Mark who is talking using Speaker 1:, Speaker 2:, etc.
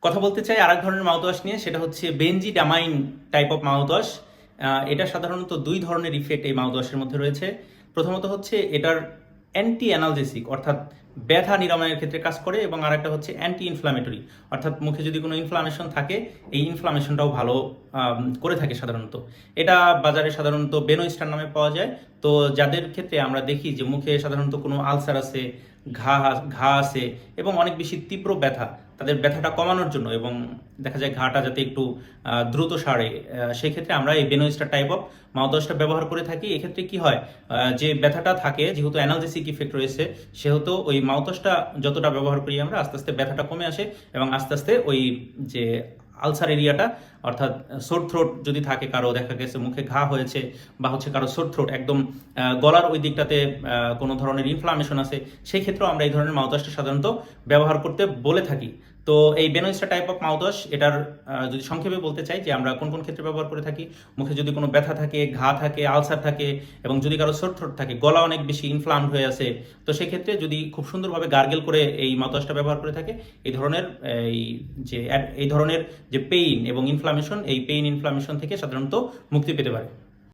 Speaker 1: কথা বলতে চাই আরেক ধরনের মাউথওয়াশ নিয়ে, সেটা হচ্ছে বেনজিডামাইন টাইপ অফ মাউথওয়াশ। এটা সাধারণত দুই ধরনের ইফেক্ট এই মাউথওয়াশের মধ্যে রয়েছে। প্রথমত হচ্ছে এটার অ্যান্টি অ্যানালজেসিক, অর্থাৎ ব্যথা নিরাময়ের ক্ষেত্রে কাজ করে, এবং আরেকটা হচ্ছে অ্যান্টি ইনফ্লামেটরি, অর্থাৎ মুখে যদি কোনো ইনফ্লামেশন থাকে এই ইনফ্লামেশনটাও ভালো করে থাকে সাধারণত। এটা বাজারে সাধারণত বেনোস্টার নামে পাওয়া যায়। তো যাদের ক্ষেত্রে আমরা দেখি যে মুখে সাধারণত কোনো আলসার আছে, ঘা ঘা আছে এবং অনেক বেশি তীব্র ব্যথা, তাদের ব্যথাটা কমানোর জন্য এবং দেখা যায় ঘাটা যাতে একটু দ্রুত সারে, সেই ক্ষেত্রে আমরা এই বেনোস্টার টাইপ অফ মাউথওয়াশটা ব্যবহার করে থাকি। এক্ষেত্রে কি হয়, যে ব্যথাটা থাকে, যেহেতু অ্যানালজেসিক ইফেক্ট রয়েছে, সেহেতু ওই মাউথওয়াশটা যতটা ব্যবহার করি আমরা, আস্তে আস্তে ব্যথাটা কমে আসে এবং আস্তে আস্তে ওই যে আলসার এরিয়াটা, অর্থাৎ সোর থ্রোট যদি থাকে কারো, দেখা গেছে মুখে ঘা হয়েছে বা হচ্ছে কারো সোর থ্রোট একদম গলার ওই দিকটাতে কোনো ধরনের ইনফ্লামেশন আছে, সেই ক্ষেত্রেও আমরা এই ধরনের মাউথওয়াশটা সাধারণত ব্যবহার করতে বলে থাকি। তো এই বেনোস্টার টাইপ অফ মাউথওয়াশ, এটার যদি সংক্ষেপে বলতে চাই যে আমরা কোন কোন ক্ষেত্রে ব্যবহার করে থাকি, মুখে যদি কোনো ব্যথা থাকে, ঘা থাকে, আলসার থাকে এবং যদি কারো সোর থ্রোট থাকে, গলা অনেক বেশি ইনফ্লামড হয়ে আছে, তো সেক্ষেত্রে যদি খুব সুন্দরভাবে গার্গেল করে এই মাউথওয়াশটা ব্যবহার করে থাকে, এই ধরনের এই ধরনের যে পেইন এবং ইনফ্লামেশন, এই পেইন ইনফ্লামেশন থেকে সাধারণত মুক্তি পেতে পারে।